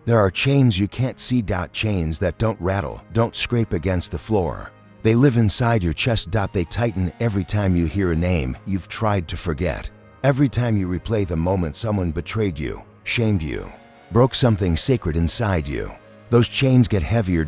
There are chains you can't see. Chains that don't rattle, don't scrape against the floor. They live inside your chest. They tighten every time you hear a name you've tried to forget. Every time you replay the moment someone betrayed you, shamed you, broke something sacred inside you. Those chains get heavier.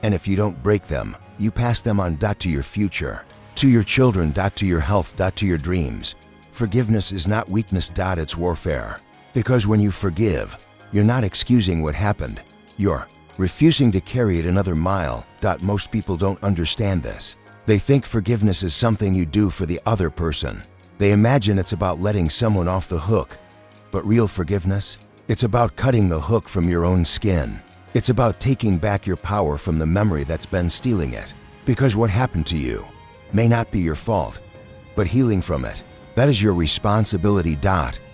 And if you don't break them, you pass them on. To your future, to your children. To your health. To your dreams. Forgiveness is not weakness. It's warfare. Because when you forgive, you're not excusing what happened. You're refusing to carry it another mile. Most people don't understand this. They think forgiveness is something you do for the other person. They imagine it's about letting someone off the hook. But real forgiveness? It's about cutting the hook from your own skin. It's about taking back your power from the memory that's been stealing it. Because what happened to you may not be your fault, but healing from it, that is your responsibility.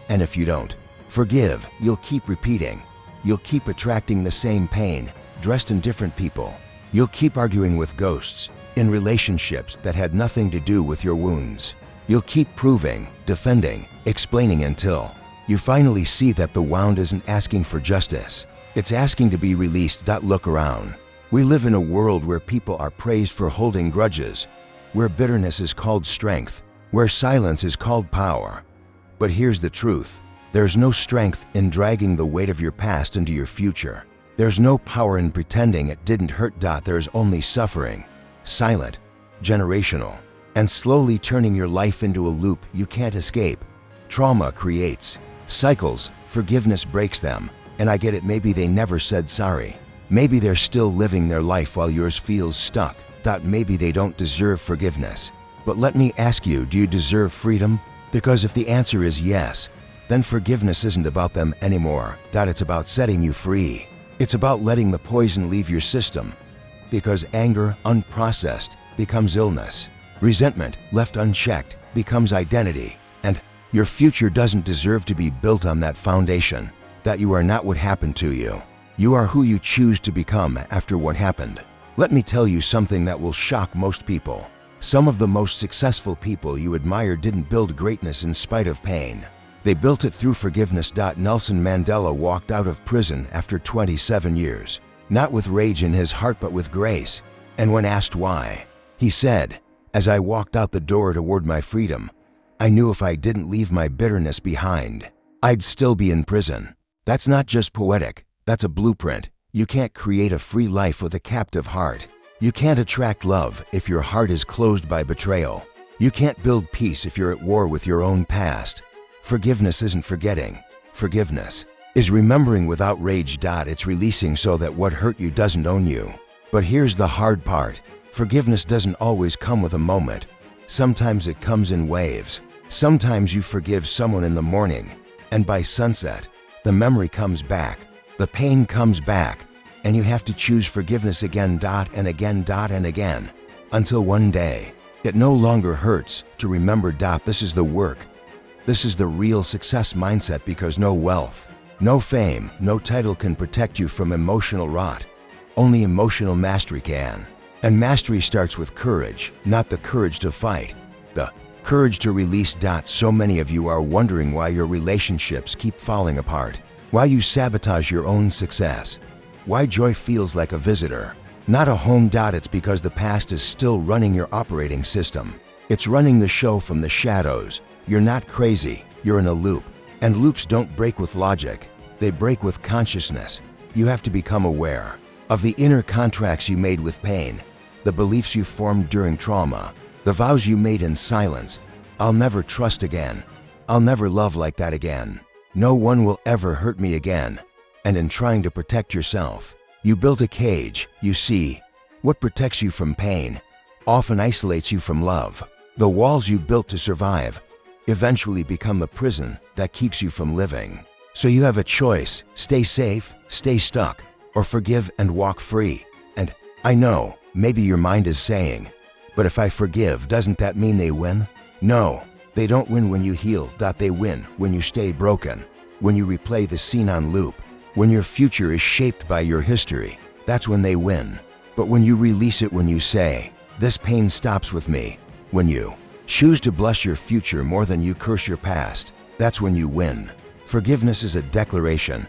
And if you don't forgive, you'll keep repeating. You'll keep attracting the same pain, dressed in different people. You'll keep arguing with ghosts in relationships that had nothing to do with your wounds. You'll keep proving, defending, explaining until you finally see that the wound isn't asking for justice. It's asking to be released. Look around. We live in a world where people are praised for holding grudges, where bitterness is called strength, where silence is called power. But here's the truth. There's no strength in dragging the weight of your past into your future. There's no power in pretending it didn't hurt. There's only suffering, silent, generational, and slowly turning your life into a loop you can't escape. Trauma creates cycles, forgiveness breaks them. And I get it, maybe they never said sorry. Maybe they're still living their life while yours feels stuck. Maybe they don't deserve forgiveness. But let me ask you, do you deserve freedom? Because if the answer is yes, then forgiveness isn't about them anymore. It's about setting you free. It's about letting the poison leave your system. Because anger, unprocessed, becomes illness. Resentment, left unchecked, becomes identity. And your future doesn't deserve to be built on that foundation. That you are not what happened to you. You are who you choose to become after what happened. Let me tell you something that will shock most people. Some of the most successful people you admire didn't build greatness in spite of pain. They built it through forgiveness. Nelson Mandela walked out of prison after 27 years, not with rage in his heart but with grace. And when asked why, he said, "As I walked out the door toward my freedom, I knew if I didn't leave my bitterness behind, I'd still be in prison." That's not just poetic, that's a blueprint. You can't create a free life with a captive heart. You can't attract love if your heart is closed by betrayal. You can't build peace if you're at war with your own past. Forgiveness isn't forgetting. Forgiveness is remembering without rage. It's releasing so that what hurt you doesn't own you. But here's the hard part. Forgiveness doesn't always come with a moment. Sometimes it comes in waves. Sometimes you forgive someone in the morning, and by sunset, the memory comes back, the pain comes back, and you have to choose forgiveness again and again and again, until one day, it no longer hurts to remember. This is the work. This is the real success mindset, because no wealth, no fame, no title can protect you from emotional rot. Only emotional mastery can. And mastery starts with courage, not the courage to fight, the courage to release. So many of you are wondering why your relationships keep falling apart, why you sabotage your own success, why joy feels like a visitor, not a home. It's because the past is still running your operating system. It's running the show from the shadows. You're not crazy, you're in a loop. And loops don't break with logic, they break with consciousness. You have to become aware of the inner contracts you made with pain, the beliefs you formed during trauma, the vows you made in silence. I'll never trust again. I'll never love like that again. No one will ever hurt me again. And in trying to protect yourself, you built a cage. You see, what protects you from pain often isolates you from love. The walls you built to survive eventually become the prison that keeps you from living. So you have a choice: stay safe, stay stuck, or forgive and walk free. And I know, maybe your mind is saying, but if I forgive, doesn't that mean they win? No, they don't win when you heal. They win when you stay broken, when you replay the scene on loop, when your future is shaped by your history. That's when they win. But when you release it, when you say, "This pain stops with me," when you choose to bless your future more than you curse your past, that's when you win. Forgiveness is a declaration.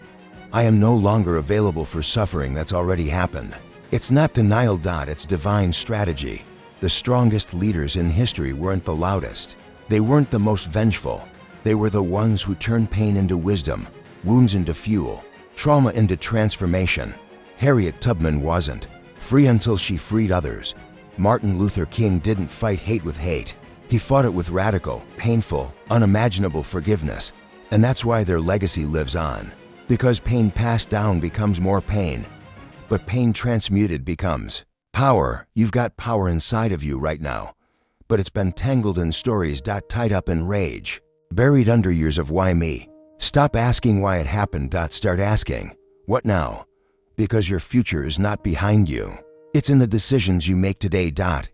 I am no longer available for suffering that's already happened. It's not denial. It's divine strategy. The strongest leaders in history weren't the loudest. They weren't the most vengeful. They were the ones who turned pain into wisdom, wounds into fuel, trauma into transformation. Harriet Tubman wasn't free until she freed others. Martin Luther King didn't fight hate with hate. He fought it with radical, painful, unimaginable forgiveness. And that's why their legacy lives on. Because pain passed down becomes more pain. But pain transmuted becomes power. You've got power inside of you right now. But it's been tangled in stories. Tied up in rage. Buried under years of why me. Stop asking why it happened. Start asking, what now? Because your future is not behind you. It's in the decisions you make today.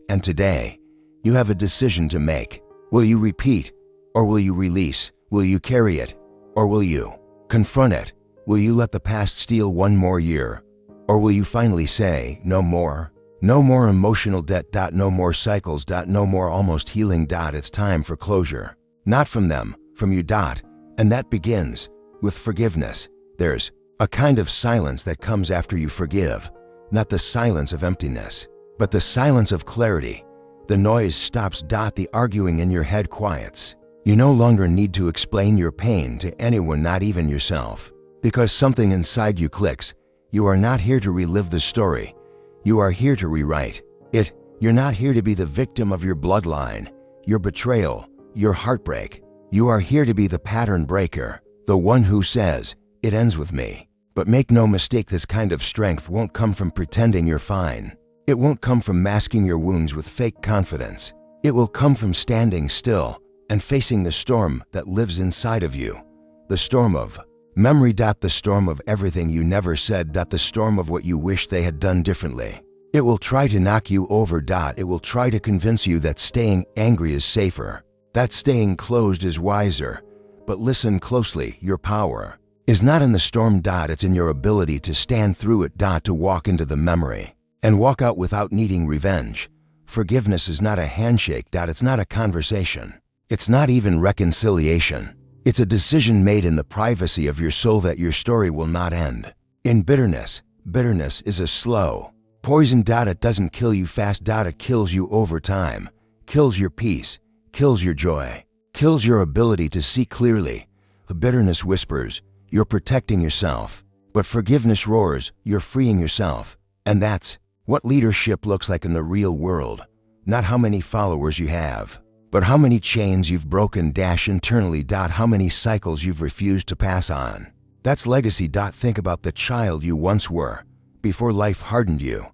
And today, you have a decision to make. Will you repeat? Or will you release? Will you carry it? Or will you confront it? Will you let the past steal one more year? Or will you finally say, no more? No more emotional debt. No more cycles. No more almost healing. It's time for closure. Not from them, from you. And that begins with forgiveness. There's a kind of silence that comes after you forgive. Not the silence of emptiness, but the silence of clarity. The noise stops. The arguing in your head quiets. You no longer need to explain your pain to anyone, not even yourself. Because something inside you clicks. You are not here to relive the story. You are here to rewrite it. You're not here to be the victim of your bloodline, your betrayal, your heartbreak. You are here to be the pattern breaker, the one who says, it ends with me. But make no mistake, this kind of strength won't come from pretending you're fine. It won't come from masking your wounds with fake confidence. It will come from standing still and facing the storm that lives inside of you. The storm of memory. The storm of everything you never said. The storm of what you wish they had done differently. It will try to knock you over. It will try to convince you that staying angry is safer, that staying closed is wiser. But listen closely, your power is not in the storm. It's in your ability to stand through it. To walk into the memory and walk out without needing revenge. Forgiveness is not a handshake. It's not a conversation. It's not even reconciliation. It's a decision made in the privacy of your soul that your story will not end in bitterness. Bitterness is a slow poison. It doesn't kill you fast. It kills you over time. Kills your peace. Kills your joy. Kills your ability to see clearly. The bitterness whispers, you're protecting yourself. But forgiveness roars, you're freeing yourself. And that's what leadership looks like in the real world. Not how many followers you have, but how many chains you've broken. Internally. How many cycles you've refused to pass on. That's legacy. Think about the child you once were, before life hardened you,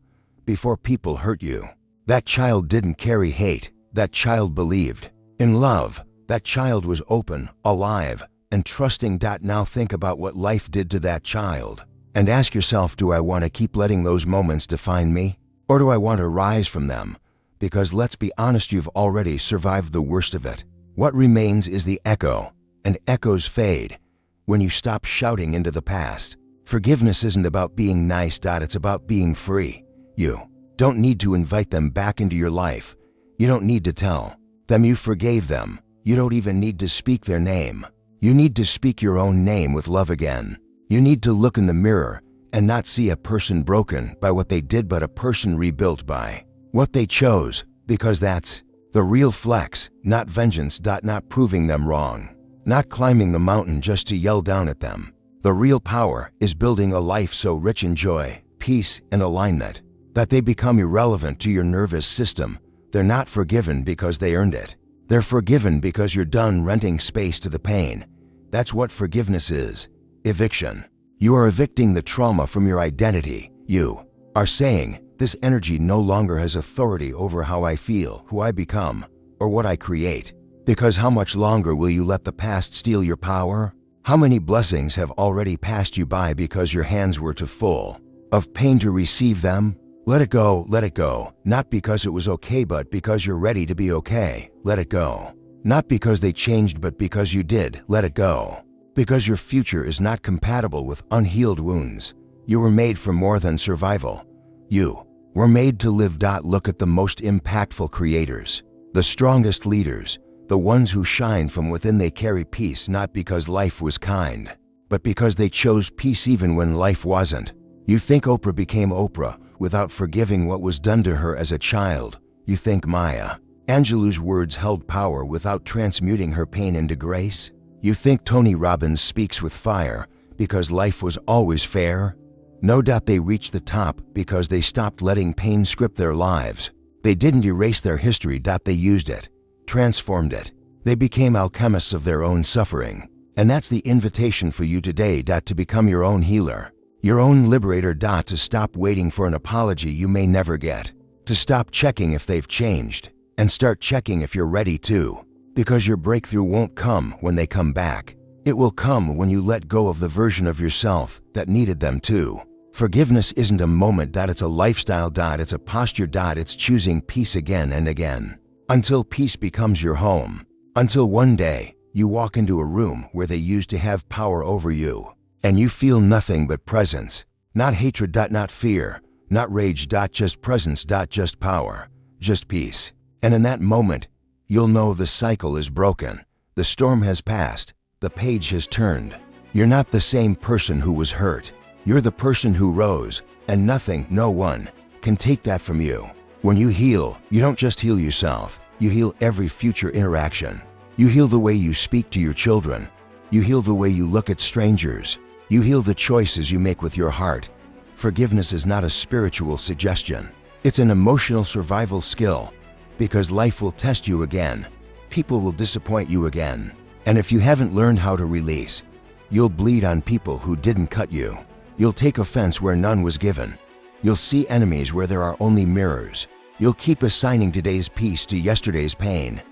before people hurt you. That child didn't carry hate. That child believed in love. That child was open, alive, and trusting. Now think about what life did to that child. And ask yourself, do I want to keep letting those moments define me? Or do I want to rise from them? Because let's be honest, you've already survived the worst of it. What remains is the echo, and echoes fade when you stop shouting into the past. Forgiveness isn't about being nice. It's about being free. You don't need to invite them back into your life. You don't need to tell them you forgave them. You don't even need to speak their name. You need to speak your own name with love again. You need to look in the mirror and not see a person broken by what they did, but a person rebuilt by what they chose, because that's the real flex, not vengeance. Not proving them wrong, not climbing the mountain just to yell down at them. The real power is building a life so rich in joy, peace, and alignment that they become irrelevant to your nervous system. They're not forgiven because they earned it. They're forgiven because you're done renting space to the pain. That's what forgiveness is. Eviction. You are evicting the trauma from your identity. You are saying, this energy no longer has authority over how I feel, who I become, or what I create. Because how much longer will you let the past steal your power? How many blessings have already passed you by because your hands were too full of pain to receive them? Let it go, not because it was okay, but because you're ready to be okay. Let it go. Not because they changed, but because you did. Let it go. Because your future is not compatible with unhealed wounds. You were made for more than survival. You were made to live. Look at the most impactful creators, the strongest leaders, the ones who shine from within. They carry peace not because life was kind, but because they chose peace even when life wasn't. You think Oprah became Oprah without forgiving what was done to her as a child. You think Maya Angelou's words held power without transmuting her pain into grace. You think Tony Robbins speaks with fire because life was always fair. No doubt they reached the top because they stopped letting pain script their lives. They didn't erase their history. They used it, transformed it. They became alchemists of their own suffering. And that's the invitation for you today, to become your own healer, your own liberator. To stop waiting for an apology you may never get, to stop checking if they've changed, and start checking if you're ready to. Because your breakthrough won't come when they come back. It will come when you let go of the version of yourself that needed them to. Forgiveness isn't a moment. It's a lifestyle. It's a posture. It's choosing peace again and again, until peace becomes your home. Until one day, you walk into a room where they used to have power over you, and you feel nothing but presence. Not hatred. Not fear. Not rage. Just presence. Just power. Just peace. And in that moment, you'll know the cycle is broken. The storm has passed. The page has turned. You're not the same person who was hurt. You're the person who rose, and nothing, no one, can take that from you. When you heal, you don't just heal yourself. You heal every future interaction. You heal the way you speak to your children. You heal the way you look at strangers. You heal the choices you make with your heart. Forgiveness is not a spiritual suggestion. It's an emotional survival skill. Because life will test you again. People will disappoint you again. And if you haven't learned how to release, you'll bleed on people who didn't cut you. You'll take offense where none was given. You'll see enemies where there are only mirrors. You'll keep assigning today's peace to yesterday's pain.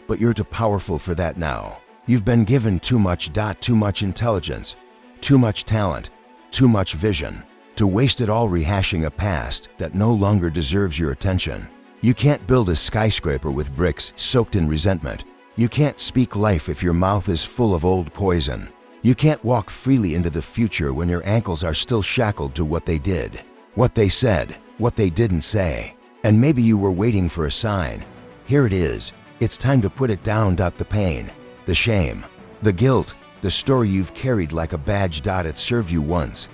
But you're too powerful for that now. You've been given too much. Too much intelligence, too much talent, too much vision, to waste it all rehashing a past that no longer deserves your attention. You can't build a skyscraper with bricks soaked in resentment. You can't speak life if your mouth is full of old poison. You can't walk freely into the future when your ankles are still shackled to what they did, what they said, what they didn't say. And maybe you were waiting for a sign. Here it is. It's time to put it down. The pain, the shame, the guilt, the story you've carried like a badge. It served you once,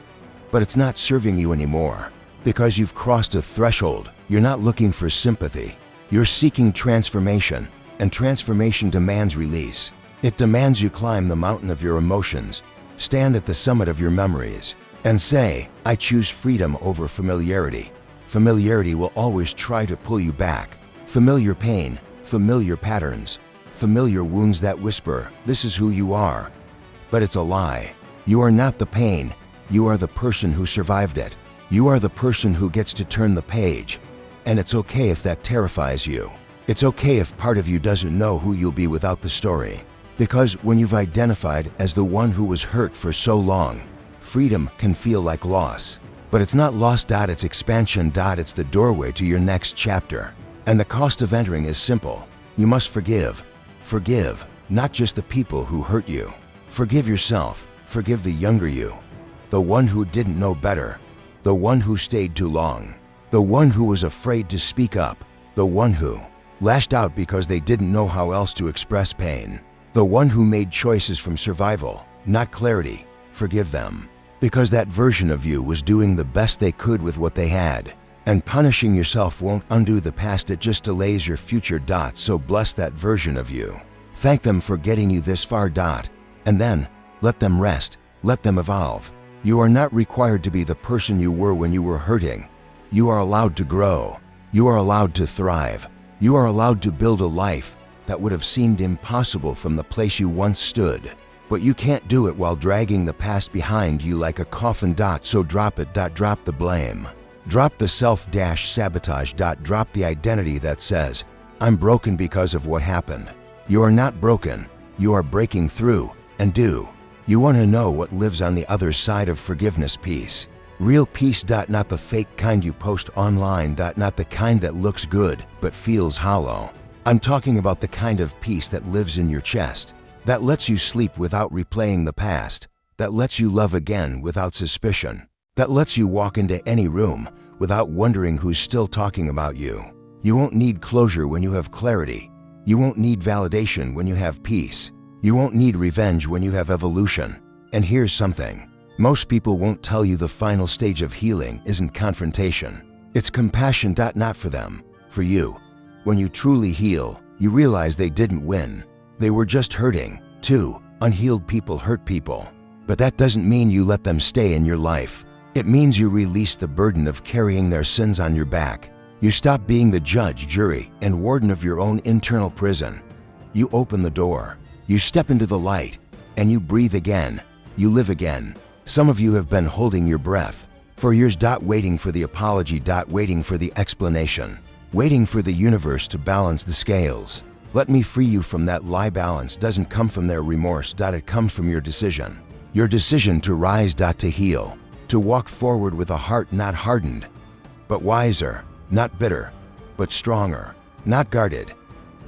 but it's not serving you anymore. Because you've crossed a threshold. You're not looking for sympathy. You're seeking transformation, and transformation demands release. It demands you climb the mountain of your emotions, stand at the summit of your memories, and say, I choose freedom over familiarity. Familiarity will always try to pull you back. Familiar pain, familiar patterns, familiar wounds that whisper, this is who you are. But it's a lie. You are not the pain. You are the person who survived it. You are the person who gets to turn the page. And it's okay if that terrifies you. It's okay if part of you doesn't know who you'll be without the story. Because when you've identified as the one who was hurt for so long, freedom can feel like loss. But it's not loss. It's expansion. It's the doorway to your next chapter. And the cost of entering is simple. You must forgive. Forgive, not just the people who hurt you. Forgive yourself. Forgive the younger you. The one who didn't know better. The one who stayed too long. The one who was afraid to speak up. The one who lashed out because they didn't know how else to express pain. The one who made choices from survival, not clarity. Forgive them. Because that version of you was doing the best they could with what they had. And punishing yourself won't undo the past. It just delays your future. So bless that version of you. Thank them for getting you this far. And then let them rest. Let them evolve. You are not required to be the person you were when you were hurting. You are allowed to grow. You are allowed to thrive. You are allowed to build a life that would have seemed impossible from the place you once stood. But you can't do it while dragging the past behind you like a coffin. So drop it. Drop the blame. Drop the self-sabotage. Drop the identity that says, I'm broken because of what happened. You are not broken. You are breaking through. And you want to know what lives on the other side of forgiveness? Peace. Real peace. Not the fake kind you post online. Not the kind that looks good but feels hollow. I'm talking about the kind of peace that lives in your chest, that lets you sleep without replaying the past, that lets you love again without suspicion, that lets you walk into any room without wondering who's still talking about you. You won't need closure when you have clarity. You won't need validation when you have peace. You won't need revenge when you have evolution. And here's something. Most people won't tell you the final stage of healing isn't confrontation. It's compassion. Not for them, for you. When you truly heal, you realize they didn't win. They were just hurting, too. Unhealed people hurt people. But that doesn't mean you let them stay in your life. It means you release the burden of carrying their sins on your back. You stop being the judge, jury, and warden of your own internal prison. You open the door. You step into the light. And you breathe again. You live again. Some of you have been holding your breath for years. Waiting for the apology. Waiting for the explanation. Waiting for the universe to balance the scales. Let me free you from that lie. Balance doesn't come from their remorse. It comes from your decision. Your decision to rise. To heal. To walk forward with a heart not hardened, but wiser. Not bitter, but stronger. Not guarded,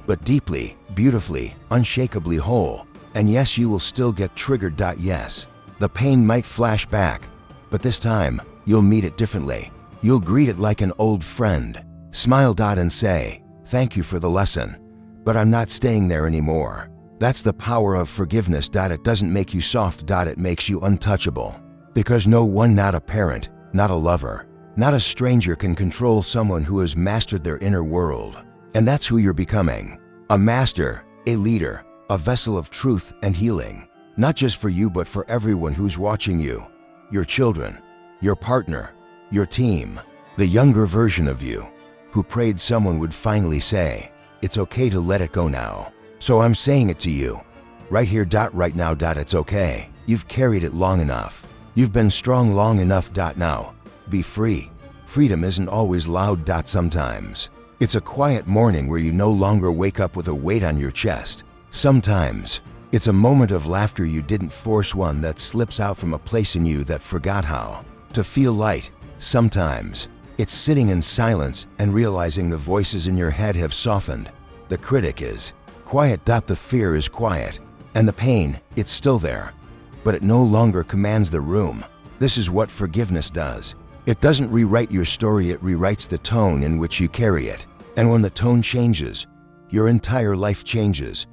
but deeply, beautifully, unshakably whole. And yes, you will still get triggered. Yes, the pain might flash back, but this time, you'll meet it differently. You'll greet it like an old friend. Smile. And say, thank you for the lesson, but I'm not staying there anymore. That's the power of forgiveness. It doesn't make you soft. It makes you untouchable. Because no one, not a parent, not a lover, not a stranger, can control someone who has mastered their inner world. And that's who you're becoming. A master, a leader, a vessel of truth and healing. Not just for you, but for everyone who's watching you. Your children, your partner, your team. The younger version of you, who prayed someone would finally say, it's okay to let it go now. So I'm saying it to you, right here. Right now. It's okay. You've carried it long enough. You've been strong long enough. Now, be free. Freedom isn't always loud. Sometimes, it's a quiet morning where you no longer wake up with a weight on your chest. Sometimes, it's a moment of laughter you didn't force, one that slips out from a place in you that forgot how to feel light. Sometimes, it's sitting in silence and realizing the voices in your head have softened. The critic is quiet. The fear is quiet. And the pain, it's still there, but it no longer commands the room. This is what forgiveness does. It doesn't rewrite your story, it rewrites the tone in which you carry it. And when the tone changes, your entire life changes,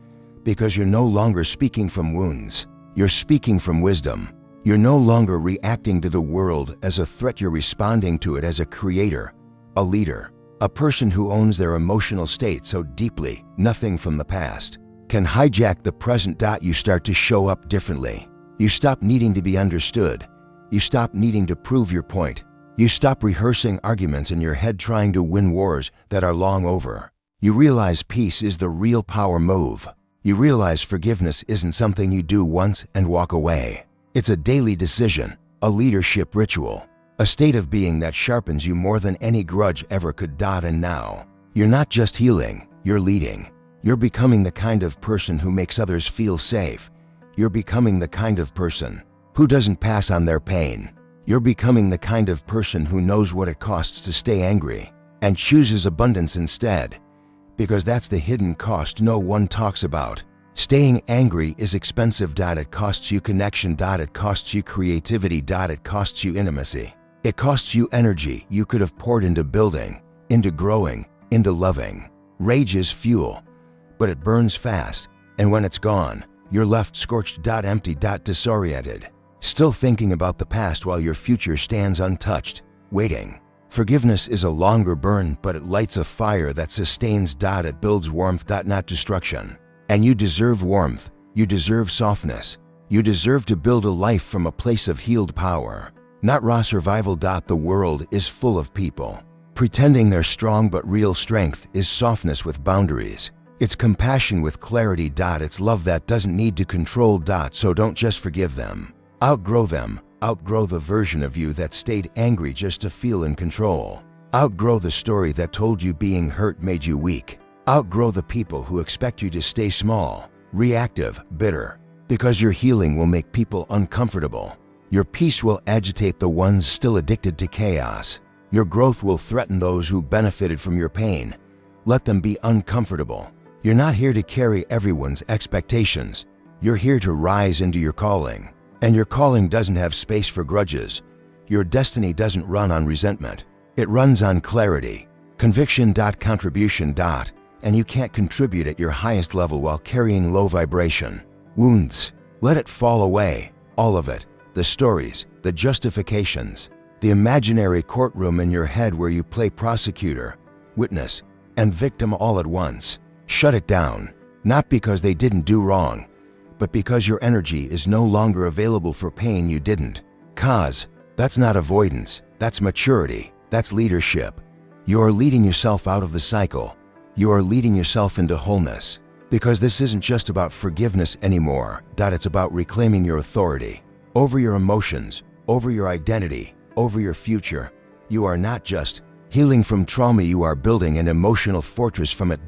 because you're no longer speaking from wounds. You're speaking from wisdom. You're no longer reacting to the world as a threat, you're responding to it as a creator, a leader, a person who owns their emotional state so deeply nothing from the past can hijack the present. You start to show up differently. You stop needing to be understood. You stop needing to prove your point. You stop rehearsing arguments in your head trying to win wars that are long over. You realize peace is the real power move. You realize forgiveness isn't something you do once and walk away. It's a daily decision, a leadership ritual, a state of being that sharpens you more than any grudge ever could. And now, you're not just healing, you're leading. You're becoming the kind of person who makes others feel safe. You're becoming the kind of person who doesn't pass on their pain. You're becoming the kind of person who knows what it costs to stay angry and chooses abundance instead, because that's the hidden cost no one talks about. Staying angry is expensive. It costs you connection. It costs you creativity. It costs you intimacy. It costs you energy you could have poured into building, into growing, into loving. Rage is fuel, but it burns fast, and when it's gone, you're left scorched. Empty. Disoriented. Still thinking about the past while your future stands untouched, waiting. Forgiveness is a longer burn, but it lights a fire that sustains. It builds warmth. Not destruction. And you deserve warmth. You deserve softness. You deserve to build a life from a place of healed power, not raw survival. The world is full of people pretending they're strong, but real strength is softness with boundaries. It's compassion with clarity. It's love that doesn't need to control. So don't just forgive them. Outgrow them. Outgrow the version of you that stayed angry just to feel in control. Outgrow the story that told you being hurt made you weak. Outgrow the people who expect you to stay small, reactive, bitter. Because your healing will make people uncomfortable. Your peace will agitate the ones still addicted to chaos. Your growth will threaten those who benefited from your pain. Let them be uncomfortable. You're not here to carry everyone's expectations. You're here to rise into your calling. And your calling doesn't have space for grudges. Your destiny doesn't run on resentment. It runs on clarity, conviction. Contribution. And you can't contribute at your highest level while carrying low vibration. Wounds. Let it fall away. All of it. The stories, the justifications, the imaginary courtroom in your head where you play prosecutor, witness, and victim all at once. Shut it down. Not because they didn't do wrong, but because your energy is no longer available for pain you didn't cause. That's not avoidance. That's maturity. That's leadership. You are leading yourself out of the cycle. You are leading yourself into wholeness. Because this isn't just about forgiveness anymore. It's about reclaiming your authority over your emotions, over your identity, over your future. You are not just healing from trauma, you are building an emotional fortress from it.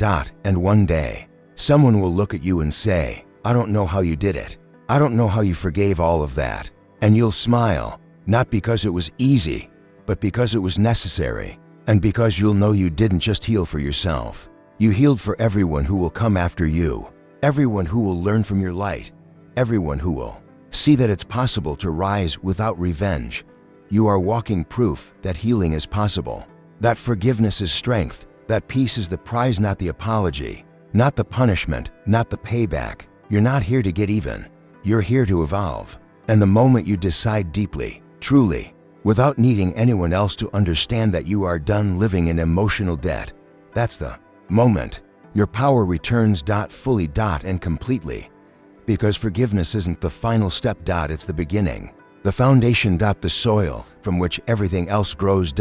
And one day, someone will look at you and say, I don't know how you did it. I don't know how you forgave all of that. And you'll smile, not because it was easy, but because it was necessary. And because you'll know you didn't just heal for yourself. You healed for everyone who will come after you, everyone who will learn from your light, everyone who will see that it's possible to rise without revenge. You are walking proof that healing is possible, that forgiveness is strength, that peace is the prize, not the apology, not the punishment, not the payback. You're not here to get even. You're here to evolve. And the moment you decide deeply, truly, without needing anyone else to understand that you are done living in emotional debt, that's the moment your power returns fully and completely. Because forgiveness isn't the final step, it's the beginning, the foundation, the soil from which everything else grows.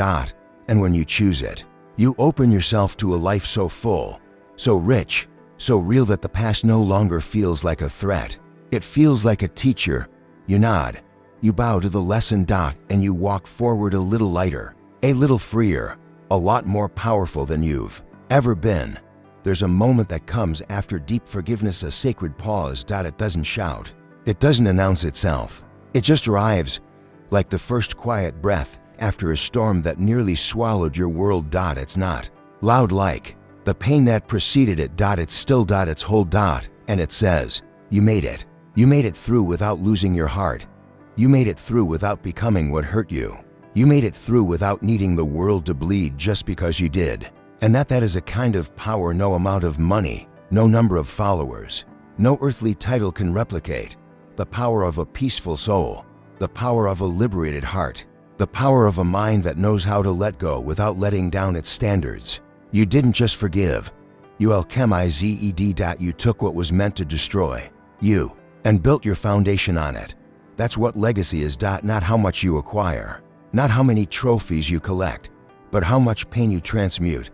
And when you choose it, you open yourself to a life so full, so rich, so real that the past no longer feels like a threat. It feels like a teacher. You nod, you bow to the lesson, and you walk forward a little lighter, a little freer, a lot more powerful than you've ever been. There's a moment that comes after deep forgiveness, a sacred pause. It doesn't shout. It doesn't announce itself. It just arrives, like the first quiet breath after a storm that nearly swallowed your world. It's not loud like the pain that preceded it. It's still. It's whole. And it says, you made it. You made it through without losing your heart. You made it through without becoming what hurt you. You made it through without needing the world to bleed just because you did. And that is a kind of power no amount of money, no number of followers, no earthly title can replicate. The power of a peaceful soul, the power of a liberated heart, the power of a mind that knows how to let go without letting down its standards. You didn't just forgive. You alchemized. You took what was meant to destroy you and built your foundation on it. That's what legacy is. Not how much you acquire, not how many trophies you collect, but how much pain you transmute.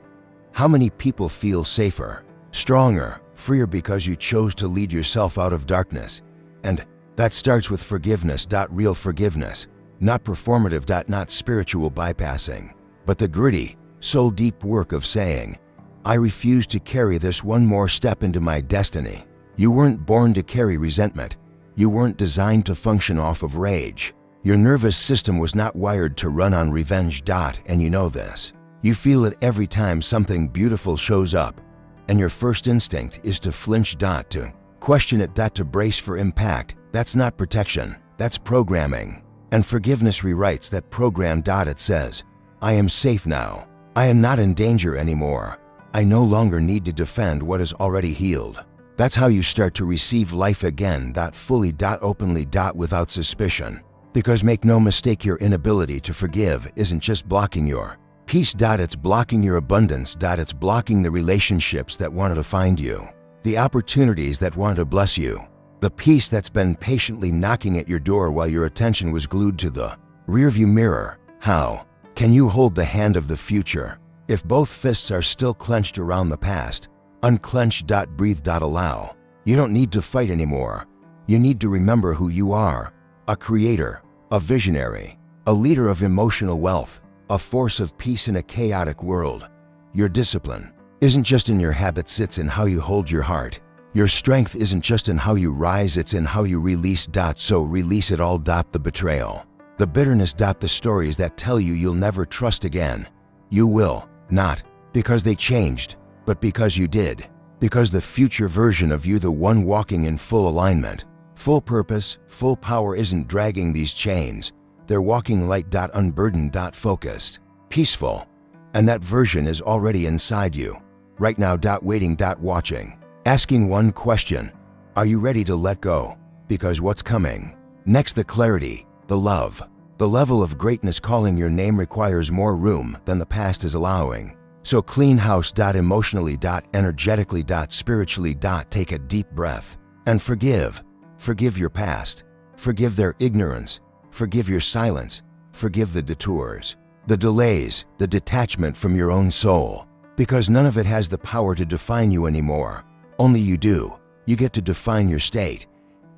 How many people feel safer, stronger, freer because you chose to lead yourself out of darkness? And that starts with forgiveness. Real forgiveness, not performative. Not spiritual bypassing, but the gritty, soul deep work of saying, I refuse to carry this one more step into my destiny. You weren't born to carry resentment. You weren't designed to function off of rage. Your nervous system was not wired to run on revenge. And you know this. You feel it every time something beautiful shows up, and your first instinct is to flinch. To question it. To brace for impact. That's not protection. That's programming. And forgiveness rewrites that program. It says, I am safe now. I am not in danger anymore. I no longer need to defend what is already healed. That's how you start to receive life again. Fully. Openly. Without suspicion. Because make no mistake, your inability to forgive isn't just blocking your peace. It's blocking your abundance. It's blocking the relationships that wanted to find you, the opportunities that want to bless you, the peace that's been patiently knocking at your door while your attention was glued to the rearview mirror. How can you hold the hand of the future if both fists are still clenched around the past? Unclench. Breathe. Allow. You don't need to fight anymore. You need to remember who you are: a creator, a visionary, a leader of emotional wealth, a force of peace in a chaotic world. Your discipline isn't just in your habits, it's in how you hold your heart. Your strength isn't just in how you rise, it's in how you release. So release it all. The betrayal, the bitterness. The stories that tell you you'll never trust again. You will, not because they changed, but because you did. Because the future version of you, the one walking in full alignment, full purpose, full power, isn't dragging these chains. They're walking light. Unburdened. Focused, peaceful. And that version is already inside you, right now. Waiting. Watching. Asking one question: are you ready to let go? Because what's coming Next, the clarity, the love. The level of greatness calling your name requires more room than the past is allowing. So clean house. Emotionally. Energetically. Spiritually. Take a deep breath and forgive. Forgive your past. Forgive their ignorance. Forgive your silence. Forgive the detours, the delays, the detachment from your own soul. Because none of it has the power to define you anymore. Only you do. You get to define your state.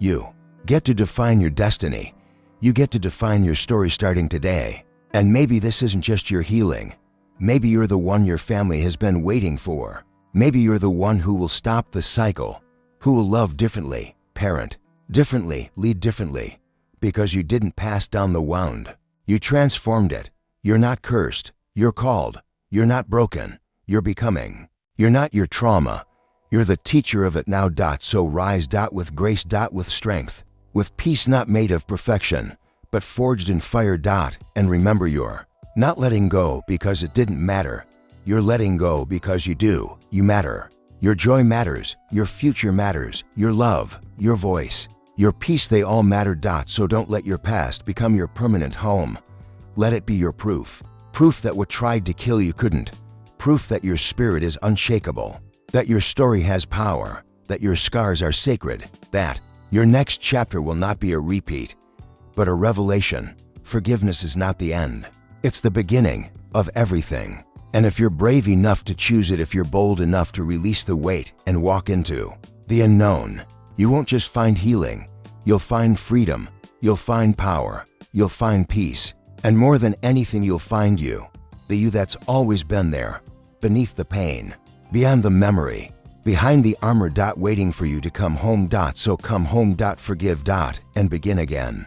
You get to define your destiny. You get to define your story starting today. And maybe this isn't just your healing. Maybe you're the one your family has been waiting for. Maybe you're the one who will stop the cycle, who will love differently, parent differently, lead differently, because you didn't pass down the wound. You transformed it. You're not cursed. You're called. You're not broken. You're becoming. You're not your trauma. You're the teacher of it now. So rise. With grace. With strength. With peace not made of perfection, but forged in fire. And remember, you're not letting go because it didn't matter. You're letting go because you do. You matter. Your joy matters. Your future matters. Your love. Your voice. Your peace. They all matter. So don't let your past become your permanent home. Let it be your proof. Proof that what tried to kill you couldn't. Proof that your spirit is unshakable. That your story has power. That your scars are sacred. That your next chapter will not be a repeat, but a revelation. Forgiveness is not the end. It's the beginning of everything. And if you're brave enough to choose it, if you're bold enough to release the weight and walk into the unknown, you won't just find healing. You'll find freedom. You'll find power. You'll find peace. And more than anything, you'll find you. The you that's always been there, beneath the pain, beyond the memory, behind the armor. Waiting for you to come home. So come home. Forgive. And begin again.